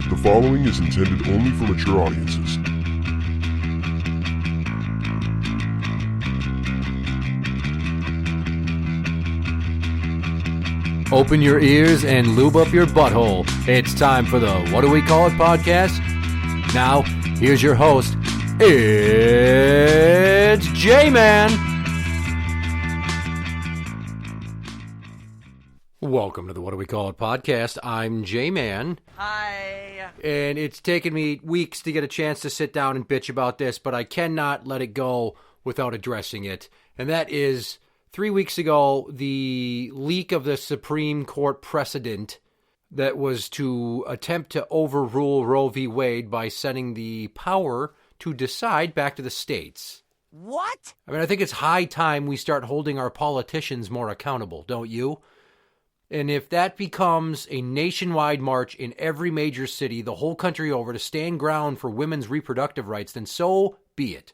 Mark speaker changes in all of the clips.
Speaker 1: The following is intended only for mature audiences.
Speaker 2: Open your ears and lube up your butthole. It's time for the What Do We Call It podcast. Now, here's your host. It's Jmann. Welcome to the What Do We Call It podcast. I'm Jmann.
Speaker 3: Hi.
Speaker 2: And it's taken me weeks to get a chance to sit down and bitch about this, but I cannot let it go without addressing it. And that is 3 weeks ago, the leak of the Supreme Court precedent that was to attempt to overrule Roe v. Wade by sending the power to decide back to the states.
Speaker 3: What?
Speaker 2: I mean, I think it's high time we start holding our politicians more accountable, don't you? And if that becomes a nationwide march in every major city, the whole country over, to stand ground for women's reproductive rights, then so be it.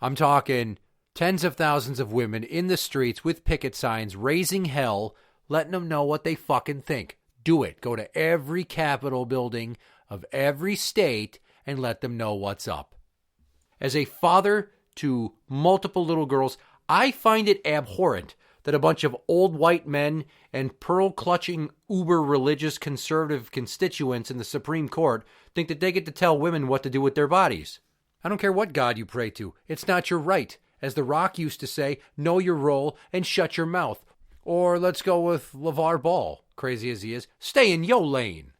Speaker 2: I'm talking tens of thousands of women in the streets with picket signs, raising hell, letting them know what they fucking think. Do it. Go to every Capitol building of every state and let them know what's up. As a father to multiple little girls, I find it abhorrent that a bunch of old white men and pearl-clutching, uber-religious conservative constituents in the Supreme Court think that they get to tell women what to do with their bodies. I don't care what God you pray to. It's not your right. As The Rock used to say, know your role and shut your mouth. Or let's go with LeVar Ball, crazy as he is, stay in yo lane.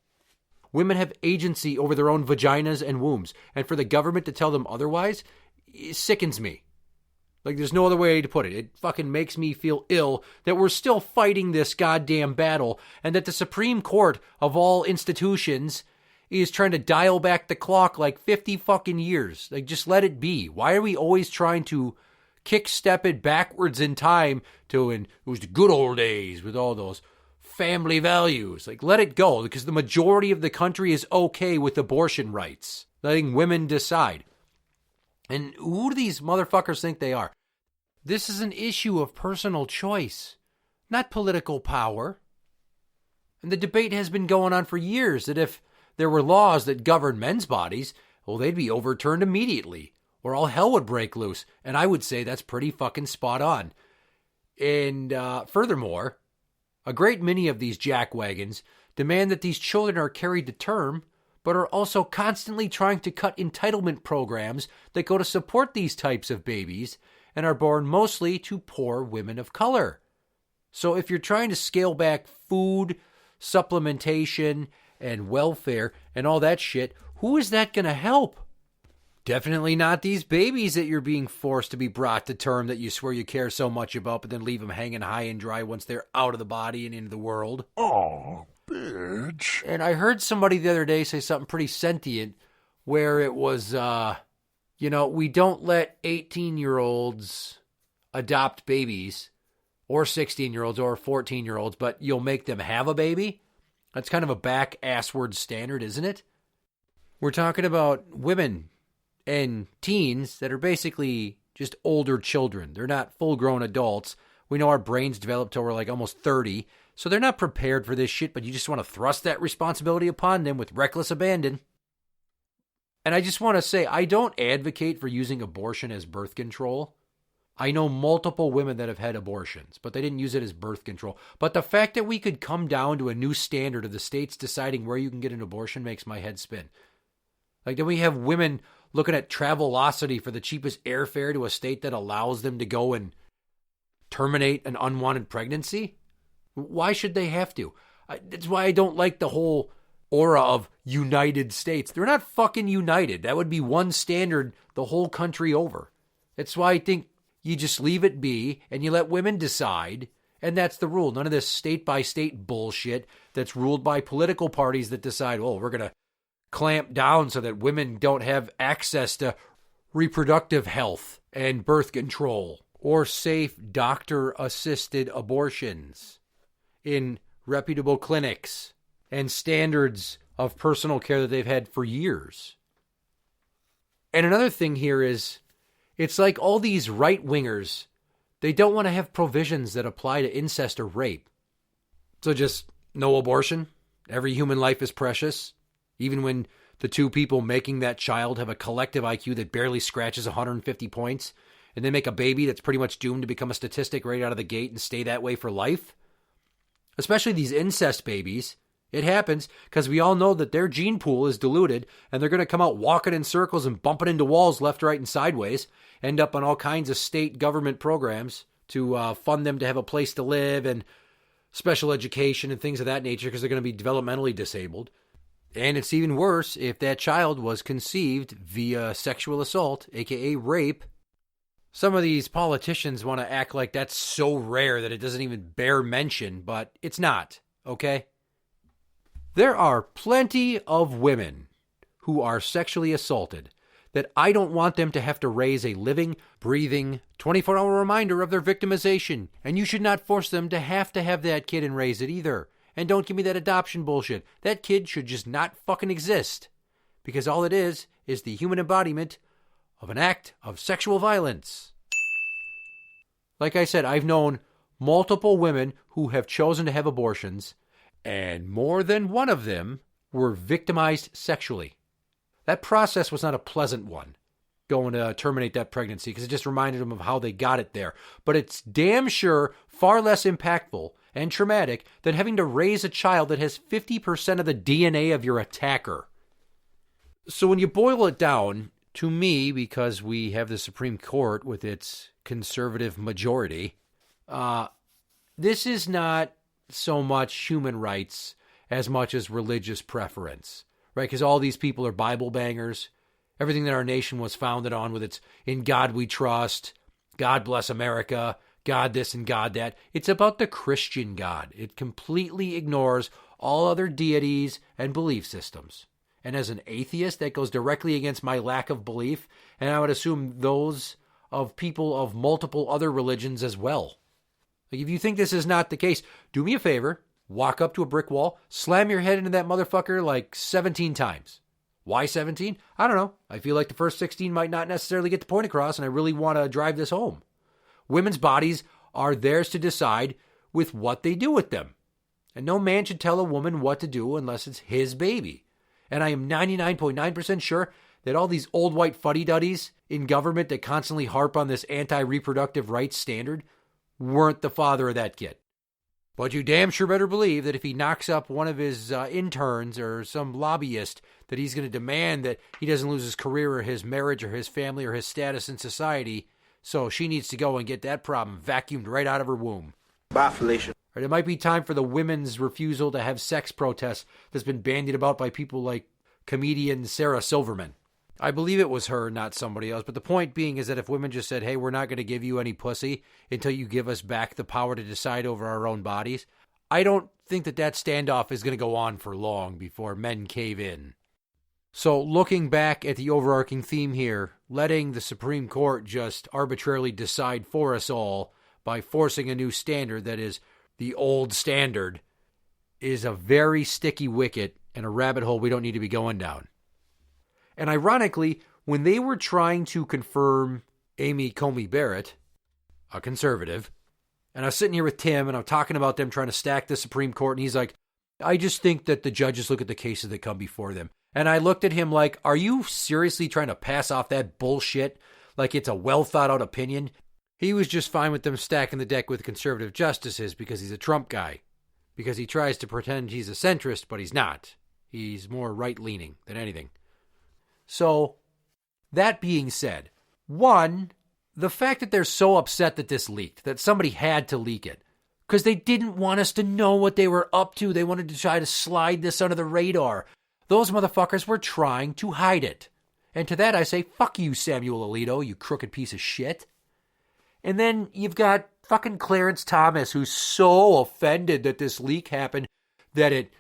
Speaker 2: Women have agency over their own vaginas and wombs, and for the government to tell them otherwise, it sickens me. Like, there's no other way to put it. It fucking makes me feel ill that we're still fighting this goddamn battle, and that the Supreme Court of all institutions is trying to dial back the clock like 50 fucking years. Like, just let it be. Why are we always trying to kick-step it backwards in time to, and it was the good old days with all those family values? Like, let it go, because the majority of the country is okay with abortion rights, letting women decide. And who do these motherfuckers think they are? This is an issue of personal choice, not political power. And the debate has been going on for years that if there were laws that govern men's bodies, well, they'd be overturned immediately, or all hell would break loose. And I would say that's pretty fucking spot on. And furthermore, a great many of these jackwagons demand that these children are carried to term, but are also constantly trying to cut entitlement programs that go to support these types of babies and are born mostly to poor women of color. So if you're trying to scale back food, supplementation, and welfare and all that shit, who is that going to help? Definitely not these babies that you're being forced to be brought to term that you swear you care so much about, but then leave them hanging high and dry once they're out of the body and into the world.
Speaker 1: Aw, bitch.
Speaker 2: And I heard somebody the other day say something pretty sentient where it was, we don't let 18-year-olds adopt babies or 16-year-olds or 14-year-olds, but you'll make them have a baby? That's kind of a back-assward standard, isn't it? We're talking about women and teens that are basically just older children. They're not full-grown adults. We know our brains develop till we're like almost 30, so they're not prepared for this shit, but you just want to thrust that responsibility upon them with reckless abandon. And I just want to say, I don't advocate for using abortion as birth control. I know multiple women that have had abortions, but they didn't use it as birth control. But the fact that we could come down to a new standard of the states deciding where you can get an abortion makes my head spin. Like, then we have women looking at Travelocity for the cheapest airfare to a state that allows them to go and terminate an unwanted pregnancy? Why should they have to? That's why I don't like the whole aura of United States. They're not fucking united. That would be one standard the whole country over. That's why I think you just leave it be and you let women decide, and that's the rule. None of this state-by-state bullshit that's ruled by political parties that decide, oh, we're going to clamp down so that women don't have access to reproductive health and birth control or safe doctor-assisted abortions in reputable clinics and standards of personal care that they've had for years. And another thing here is, it's like all these right-wingers, they don't want to have provisions that apply to incest or rape. So just no abortion? Every human life is precious? Even when the two people making that child have a collective IQ that barely scratches 150 points, and they make a baby that's pretty much doomed to become a statistic right out of the gate and stay that way for life? Especially these incest babies. It happens because we all know that their gene pool is diluted, and they're going to come out walking in circles and bumping into walls left, right, and sideways, end up on all kinds of state government programs to fund them to have a place to live and special education and things of that nature because they're going to be developmentally disabled. And it's even worse if that child was conceived via sexual assault, aka rape. Some of these politicians want to act like that's so rare that it doesn't even bear mention, but it's not, okay? There are plenty of women who are sexually assaulted that I don't want them to have to raise a living, breathing, 24-hour reminder of their victimization. And you should not force them to have that kid and raise it either. And don't give me that adoption bullshit. That kid should just not fucking exist. Because all it is the human embodiment of an act of sexual violence. Like I said, I've known multiple women who have chosen to have abortions, and more than one of them were victimized sexually. That process was not a pleasant one, going to terminate that pregnancy, because it just reminded them of how they got it there. But it's damn sure far less impactful and traumatic than having to raise a child that has 50% of the DNA of your attacker. So when you boil it down, to me, because we have the Supreme Court with its conservative majority, this is not so much human rights as much as religious preference, right? Because all these people are Bible bangers. Everything that our nation was founded on with its "in God we trust," "God bless America," "God this and God that." It's about the Christian God. It completely ignores all other deities and belief systems. And as an atheist, that goes directly against my lack of belief, and I would assume those of people of multiple other religions as well. Like, if you think this is not the case, do me a favor, walk up to a brick wall, slam your head into that motherfucker like 17 times. Why 17? I don't know. I feel like the first 16 might not necessarily get the point across, and I really want to drive this home. Women's bodies are theirs to decide with what they do with them. And no man should tell a woman what to do unless it's his baby. And I am 99.9% sure that all these old white fuddy-duddies in government that constantly harp on this anti-reproductive rights standard weren't the father of that kid. But you damn sure better believe that if he knocks up one of his interns or some lobbyist, that he's going to demand that he doesn't lose his career or his marriage or his family or his status in society. So she needs to go and get that problem vacuumed right out of her womb.
Speaker 4: Bye, Felicia.
Speaker 2: Right, it might be time for the women's refusal to have sex protests that's been bandied about by people like comedian Sarah Silverman. I believe it was her, not somebody else. But the point being is that if women just said, hey, we're not going to give you any pussy until you give us back the power to decide over our own bodies, I don't think that standoff is going to go on for long before men cave in. So looking back at the overarching theme here, letting the Supreme Court just arbitrarily decide for us all by forcing a new standard that is the old standard is a very sticky wicket and a rabbit hole we don't need to be going down. And ironically, when they were trying to confirm Amy Coney Barrett, a conservative, and I was sitting here with Tim and I'm talking about them trying to stack the Supreme Court, and he's like, I just think that the judges look at the cases that come before them. And I looked at him like, are you seriously trying to pass off that bullshit like it's a well thought out opinion? He was just fine with them stacking the deck with conservative justices because he's a Trump guy. Because he tries to pretend he's a centrist, but he's not. He's more right-leaning than anything. So, that being said, one, the fact that they're so upset that this leaked, that somebody had to leak it, because they didn't want us to know what they were up to. They wanted to try to slide this under the radar. Those motherfuckers were trying to hide it. And to that I say, fuck you, Samuel Alito, you crooked piece of shit. And then you've got fucking Clarence Thomas, who's so offended that this leak happened that it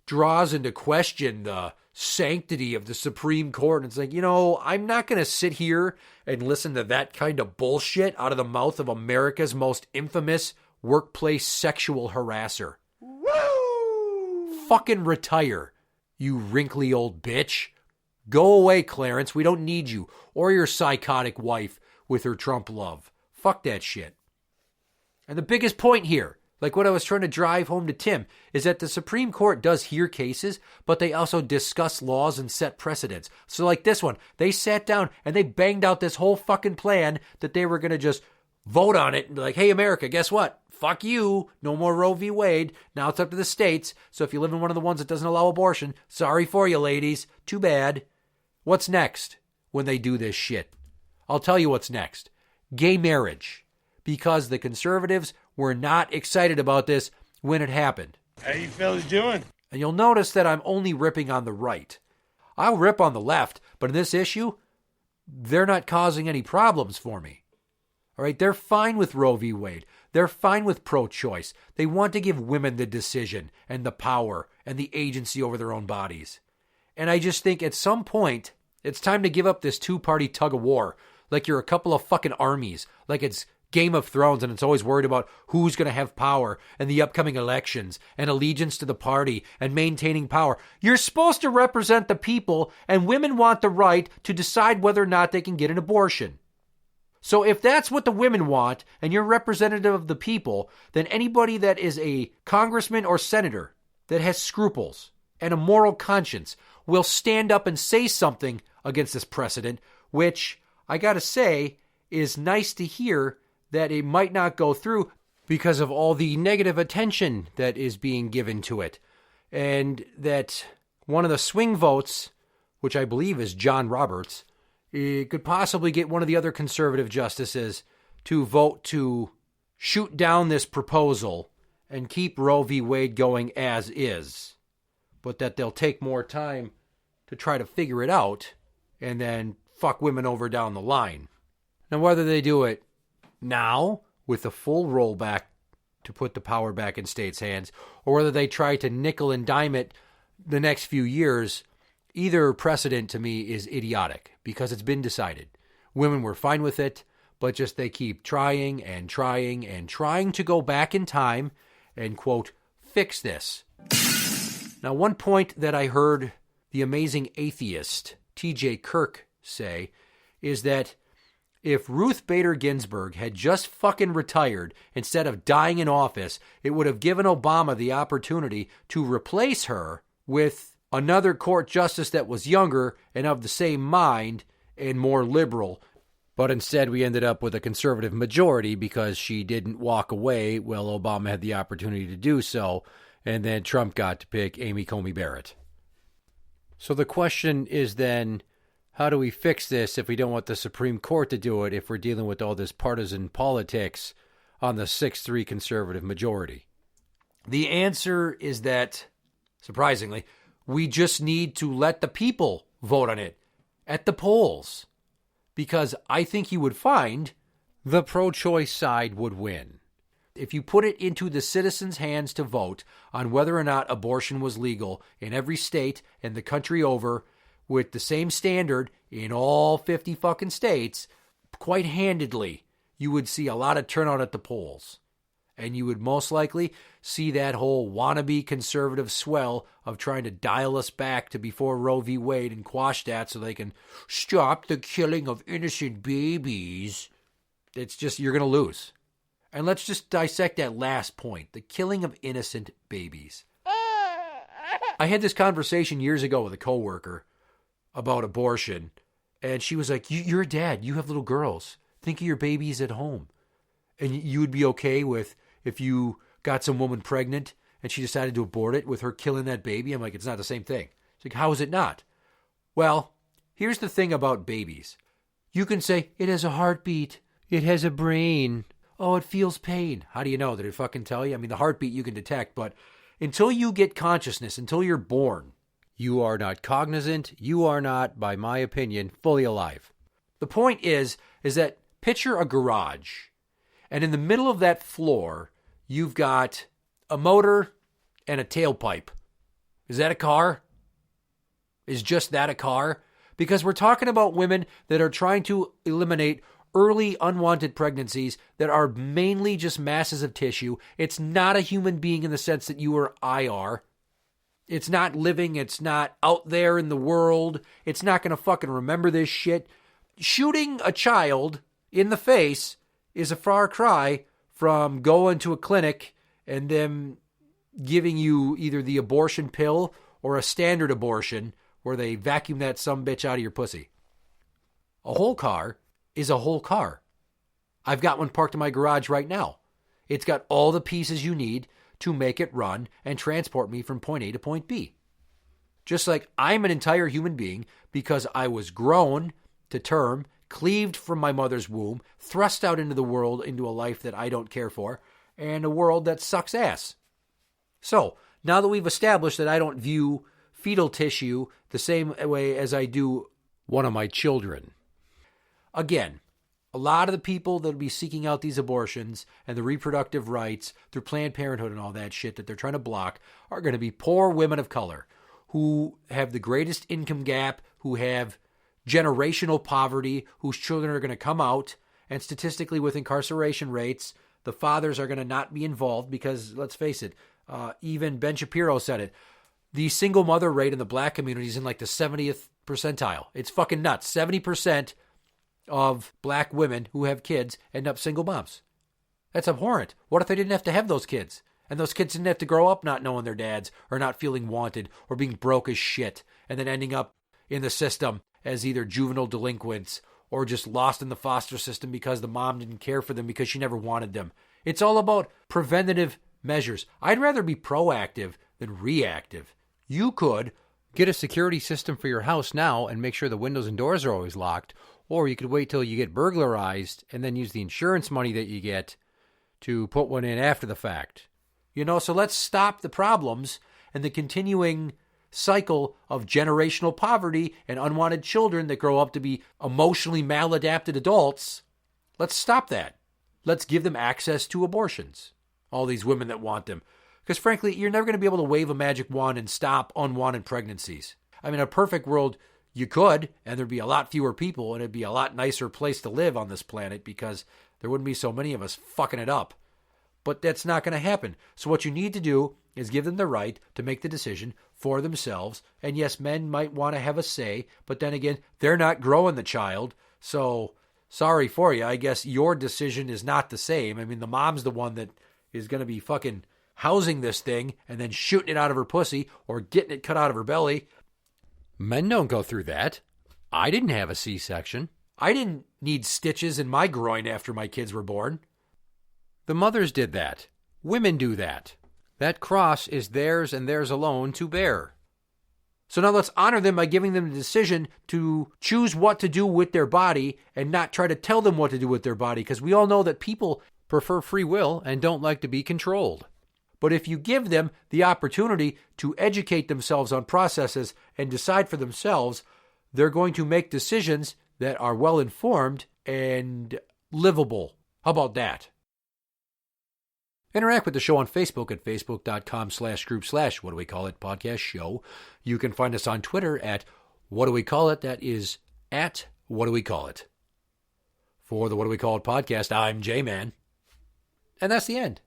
Speaker 2: draws into question the sanctity of the Supreme Court. And it's like, I'm not going to sit here and listen to that kind of bullshit out of the mouth of America's most infamous workplace sexual harasser. Woo! Fucking retire, you wrinkly old bitch. Go away, Clarence. We don't need you or your psychotic wife with her Trump love. Fuck that shit. And the biggest point here, Like what I was trying to drive home to Tim is that the Supreme Court does hear cases, but they also discuss laws and set precedents. So like this one, they sat down and they banged out this whole fucking plan that they were going to just vote on it and be like, hey, America, guess what? Fuck you. No more Roe v. Wade. Now it's up to the states. So if you live in one of the ones that doesn't allow abortion, sorry for you, ladies. Too bad. What's next when they do this shit? I'll tell you what's next. Gay marriage. Because the conservatives were not excited about this when it happened.
Speaker 4: How you fellas doing?
Speaker 2: And you'll notice that I'm only ripping on the right. I'll rip on the left, but in this issue, they're not causing any problems for me. All right, they're fine with Roe v. Wade. They're fine with pro-choice. They want to give women the decision and the power and the agency over their own bodies. And I just think at some point, it's time to give up this two-party tug-of-war. Like you're a couple of fucking armies. Like it's Game of Thrones and it's always worried about who's going to have power and the upcoming elections and allegiance to the party and maintaining power. You're supposed to represent the people, and women want the right to decide whether or not they can get an abortion. So if that's what the women want and you're representative of the people, then anybody that is a congressman or senator that has scruples and a moral conscience will stand up and say something against this precedent, which I got to say is nice to hear that it might not go through because of all the negative attention that is being given to it. And that one of the swing votes, which I believe is John Roberts, it could possibly get one of the other conservative justices to vote to shoot down this proposal and keep Roe v. Wade going as is. But that they'll take more time to try to figure it out and then fuck women over down the line. Now, whether they do it now with a full rollback to put the power back in states' hands, or whether they try to nickel and dime it the next few years, either precedent to me is idiotic because it's been decided. Women were fine with it, but just they keep trying and trying and trying to go back in time and, quote, fix this. Now, one point that I heard the amazing atheist T.J. Kirk say is that if Ruth Bader Ginsburg had just fucking retired instead of dying in office, it would have given Obama the opportunity to replace her with another court justice that was younger and of the same mind and more liberal. But instead we ended up with a conservative majority because she didn't walk away while Obama had the opportunity to do so, and then Trump got to pick Amy Coney Barrett. So the question is then, how do we fix this if we don't want the Supreme Court to do it, if we're dealing with all this partisan politics on the 6-3 conservative majority? The answer is that, surprisingly, we just need to let the people vote on it at the polls. Because I think you would find the pro-choice side would win. If you put it into the citizens' hands to vote on whether or not abortion was legal in every state and the country over, with the same standard in all 50 fucking states, quite handedly, you would see a lot of turnout at the polls. And you would most likely see that whole wannabe conservative swell of trying to dial us back to before Roe v. Wade and quash that so they can stop the killing of innocent babies. It's just, you're going to lose. And let's just dissect that last point, the killing of innocent babies. I had this conversation years ago with a coworker about abortion, and she was like, you're a dad, you have little girls, think of your babies at home, and you would be okay with if you got some woman pregnant and she decided to abort it with her killing that baby? I'm like, it's not the same thing. It's like, how is it not? Well, here's the thing about babies. You can say, it has a heartbeat, it has a brain, oh, it feels pain. How do you know? Did it fucking tell you? I mean, the heartbeat you can detect, but until you get consciousness, until you're born, you are not cognizant. You are not, by my opinion, fully alive. The point is that picture a garage, and in the middle of that floor, you've got a motor and a tailpipe. Is that a car? Is just that a car? Because we're talking about women that are trying to eliminate early unwanted pregnancies that are mainly just masses of tissue. It's not a human being in the sense that you or I are. It's not living. It's not out there in the world. It's not going to fucking remember this shit. Shooting a child in the face is a far cry from going to a clinic and them giving you either the abortion pill or a standard abortion where they vacuum that sumbitch out of your pussy. A whole car is a whole car. I've got one parked in my garage right now. It's got all the pieces you need to make it run and transport me from point A to point B. Just like I'm an entire human being because I was grown to term, cleaved from my mother's womb, thrust out into the world, into a life that I don't care for, and a world that sucks ass. So, now that we've established that I don't view fetal tissue the same way as I do one of my children. Again, a lot of the people that will be seeking out these abortions and the reproductive rights through Planned Parenthood and all that shit that they're trying to block are going to be poor women of color who have the greatest income gap, who have generational poverty, whose children are going to come out, and statistically with incarceration rates, the fathers are going to not be involved because, let's face it, even Ben Shapiro said it, the single mother rate in the black community is in like the 70th percentile. It's fucking nuts. 70% of black women who have kids end up single moms. That's abhorrent. What if they didn't have to have those kids? And those kids didn't have to grow up not knowing their dads or not feeling wanted or being broke as shit and then ending up in the system as either juvenile delinquents or just lost in the foster system because the mom didn't care for them because she never wanted them. It's all about preventative measures. I'd rather be proactive than reactive. You could get a security system for your house now and make sure the windows and doors are always locked, or you could wait till you get burglarized and then use the insurance money that you get to put one in after the fact. So let's stop the problems and the continuing cycle of generational poverty and unwanted children that grow up to be emotionally maladapted adults. Let's stop that. Let's give them access to abortions. All these women that want them. Because frankly, you're never going to be able to wave a magic wand and stop unwanted pregnancies. I mean, in a perfect world, you could, and there'd be a lot fewer people, and it'd be a lot nicer place to live on this planet because there wouldn't be so many of us fucking it up. But that's not going to happen. So what you need to do is give them the right to make the decision for themselves. And yes, men might want to have a say, but then again, they're not growing the child. So sorry for you. I guess your decision is not the same. I mean, the mom's the one that is going to be fucking housing this thing and then shooting it out of her pussy or getting it cut out of her belly. Men don't go through that. I didn't have a C-section. I didn't need stitches in my groin after my kids were born. The mothers did that. Women do that. That cross is theirs and theirs alone to bear. So now let's honor them by giving them the decision to choose what to do with their body and not try to tell them what to do with their body, because we all know that people prefer free will and don't like to be controlled. But if you give them the opportunity to educate themselves on processes and decide for themselves, they're going to make decisions that are well-informed and livable. How about that? Interact with the show on Facebook at facebook.com/group/podcast show. You can find us on Twitter at What Do We Call It? That is at What Do We Call It? For the What Do We Call It podcast, I'm Jmann. And that's the end.